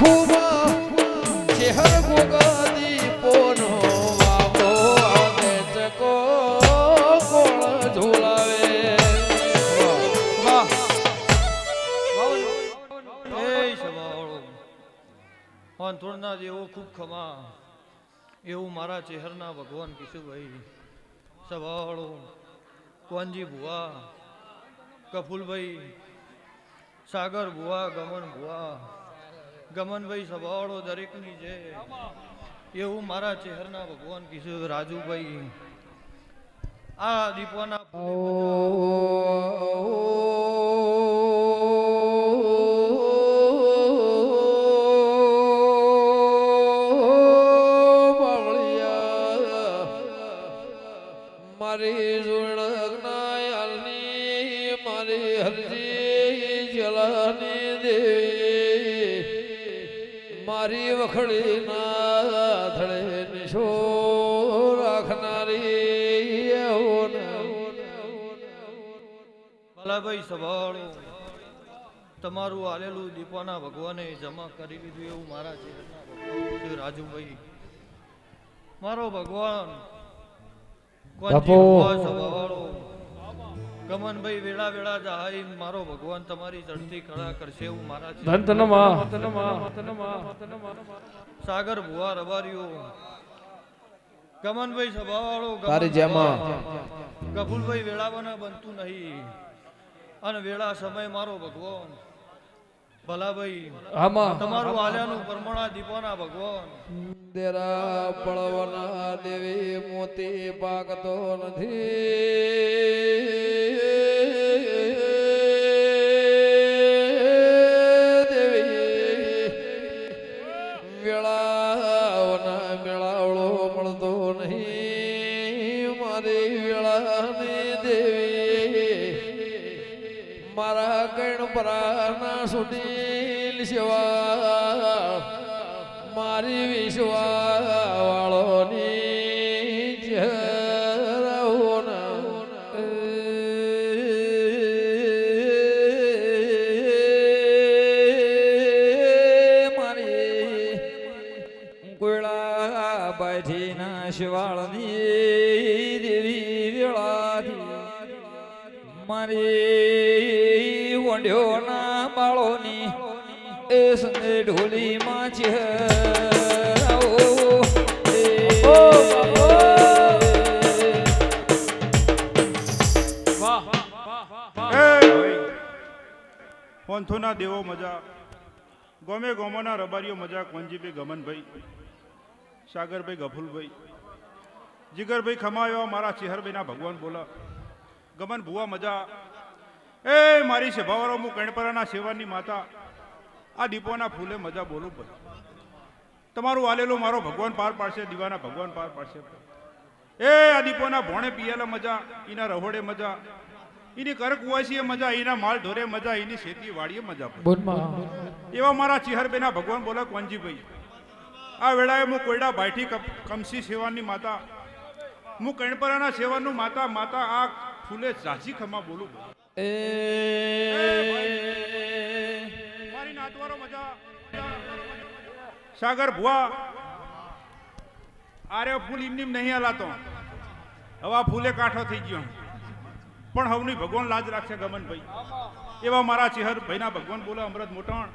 ખૂબ ચહેર ગોગા પોનો વાપો આવે ચકો કોળ ઝોલાવે વાહ એ સવાળો અંતોડના જેવો ખૂબ ખમા એવું મારા ચહેરના ભગવાન કિશુભાઈ સવાળો કોનજી ભુવા કફુલભાઈ સાગર ભુવા ગમનભાઈ સવાળો દરેકની જે એવું મારા ચહેરના ભગવાન કિશુ રાજુભાઈ આ દીપવાના મારી જોડનાયાલની મારી હરજી જલાની દેવી મારી વખડીના ધડે નિશો રાખનારી ભલાભાઈ સવાળો તમારું આલેલું દીપવાના ભગવાને જમા કરી લીધું એવું મારા ચહેરના ભગવાન રાજુભાઈ મારો ભગવાન ગમનભાઈ વેળા વેળા જહાઈ મારો ભગવાન તમારી ચડતી કળા કરશે એવું મારા સાગર ભુવા રબારીઓ ગમનભાઈ સભાવાળો કપૂલભાઈ વેળાવાના બનતું નહીં અને વેળા સમય મારો ભગવાન ભલાભાઈ તમારું આલ્યાનું પરમણા દીપવાના ભગવાન દેરા પડવાના દેવી મોતી પાકતો નથી દેવી વેળાઓના મેળાવડો મળતો નહીં મારી વેળાની દેવી મારા કણ પરાના સુટીલ સેવા મારી વિશ્વા વાળોની જરાઓના મારી કોયડા બાજીના શિવાળની દેવી વેળાથી મારી વંડ્યોના બાળોની એ સંગે ઢોલી માં પંથોના દેવો મજા ગોમે ગોમોના રબારીઓ મજા કોંજીભાઈ ગમનભાઈ સાગરભાઈ ગફુલભાઈ જીગરભાઈ ખમાયો મારા ચેહરભાઈના ભગવાન બોલા ગમન ભુવા મજા એ મારી સભાવાળો હું કણપરાના સેવાની માતા આ દીપોના ફૂલે મજા બોલું ભાઈ તમારું આલેલો મારો ભગવાન પાર પાડશે દીવાના ભગવાન પાર પાડશે એ આ દીપોના ભોણે પિયાલા મજા એના રહોડે મજા એની કર કુવાસીએ મજા એના માલ ઢોરે મજા એની ખેતી વાડીએ મજા એવા મારા ચિહરબેના ભગવાન બોલા કોંજીભાઈ આ વેળાએ હું કોયડા ભાઈથી કમસી સેવાની માતા હું કણપરાના સેવાનું માતા માતા આ ફૂલે ઝાંસી ખમા બોલું મારી નાતવારો મજા સાગર ભુવા આરે ફૂલ ઇમનીમ નહીં હલાતો હવા ફૂલે કાંઠો થઈ ગયો પણ હવની ભગવાન લાજ રાખશે ગમનભાઈ એવા મારા ચેહર ભાઈના ભગવાન બોલા અમૃત મોટણ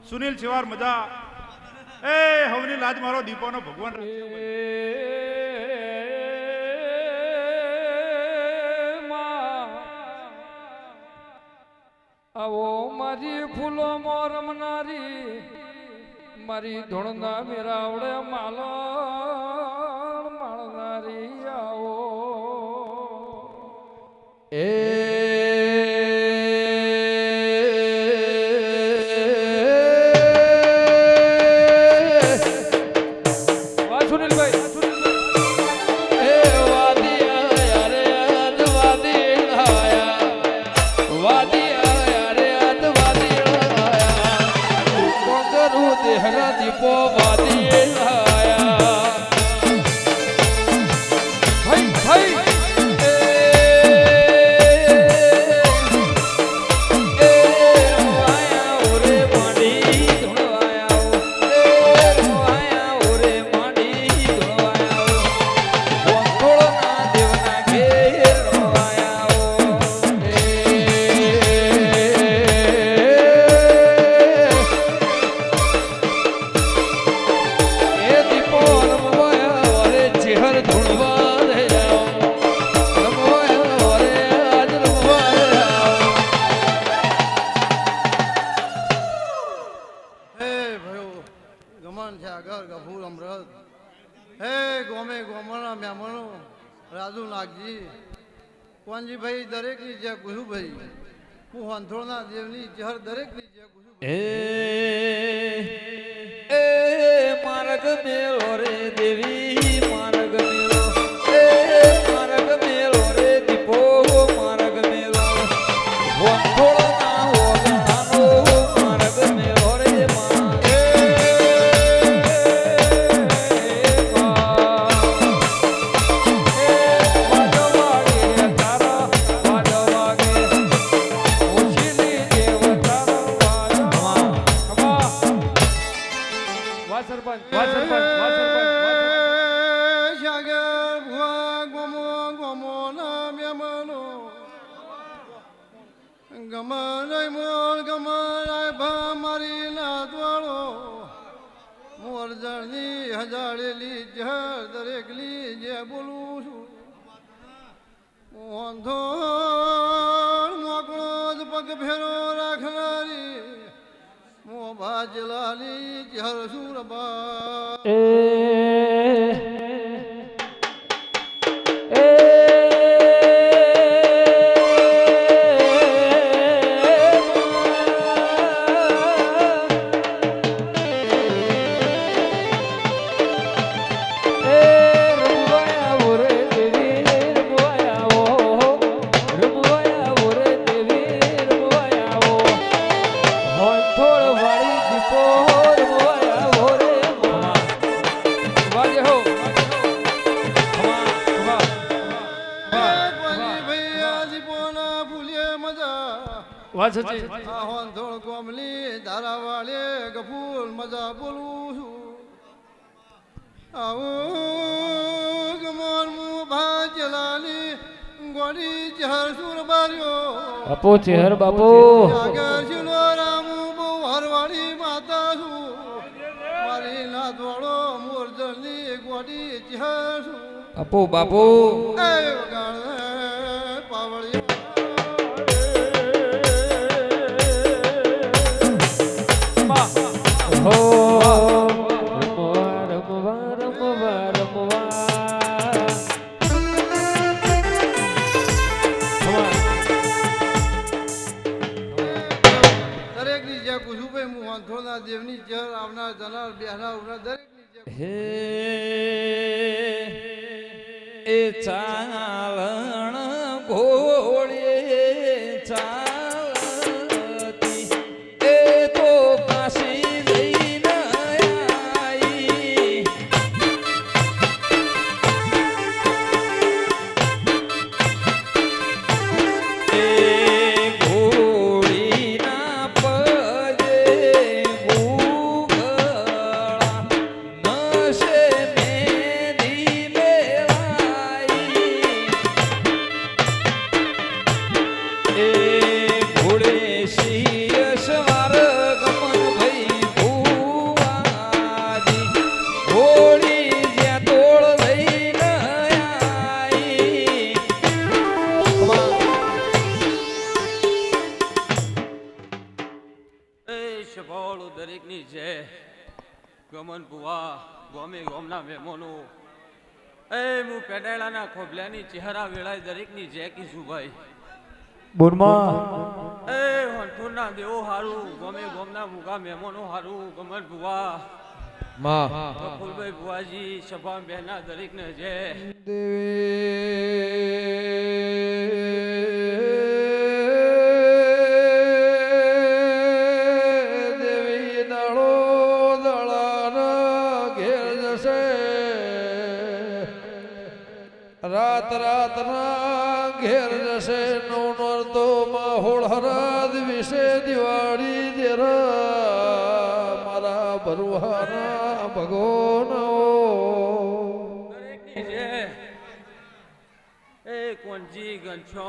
સુનિલ ચેવાર મજા એ હવની લાજ મારો દીપોનો ભગવાન રાખશે આવો મારી ફૂલો મોર રમનારી મારી ધૂણના મેરાવડે માલણ માળનારી આવો એ દીપો વાદી આયા હઈ આયા ઓરે પાણી ધોળાયા ભયો ગમન છે આગળ ગફૂર અમૃત હે ગોમે ગોમના મહેમાનો રાજુ નાગજી કોનજીભાઈ દરેકની જય ગુરુભાઈ હું વંથોળના દેવની જહર દરેકની જય ગુરુભાઈ એ માર્ગ મેલો રે દેવી માર્ગ મેલો એ માર્ગ મેલો રે દીપો માર્ગ મેલો વંથોળ ના ઓગણાનો માર્ગ મેલો રે ગમનાય મોર ગમનાય ભા મારી ના દ્વાળો મોર જળની હજારેલી જહર દરેકલી જે બોલું છું વાંધો મોકળો જ પગ ફેરો રાખનારી મો ભાજલાલી જહર સુરબા ધોળ કોમલી ધારાવાળે ગફૂલ મજા બોલું છું આવું ગમોર મું ભાજલાલી ગોડી જહર સુર બાર્યો બાપુ ચેહર બાપુ આગળ શિલો રામુ બહુ હરવાડી માતા છું મારી ના ધોળો મોરજની ગોડી જહર છું બાપુ બાપુ એ વગાડ પાવળી હો રમવા રમવા રમવા રમવા દરેકની જય કુસુભાઈ હું વાંધોના દેવની જય આવનાર જનાર બેહનાર ઉનાર દરેકની જય હે એ ચાલણ ઘોડે ચાલતી એ તો કાશી લઈને આઈ એ ઘોડીના પગે ગુગળા નશે મેદી મેલાઈ એ ઘોડે શિય સવાર ગમન ભઈ ભુવાજી ઘોડી જ્યાં તોળ લઈને આઈ એ શભાળો દરેકની જય ગમન બુવા ગોમે ગોમના મહેમાનો એ હું પેડાળાના ખોબલાની ચહેરા વેળાય દરેકની જય કીધું ભાઈ બોરમાં એ હંઠોરના દેવો હારું ગોમે ગોમના મુગા મહેમાનો હારું ગમન બુવા માં ફૂલભાઈ બુવાજી સભા બહેના દરેકને જય દેવી દળો દળાના ઘેર જશે રાત રાતના ઘેર જશે નો નોરતો માહોળ હરાદ વિશે દિવાળી દેરા મારા ભરુહાના ભગોનો દરેકની જય એ કોણજી ગંછો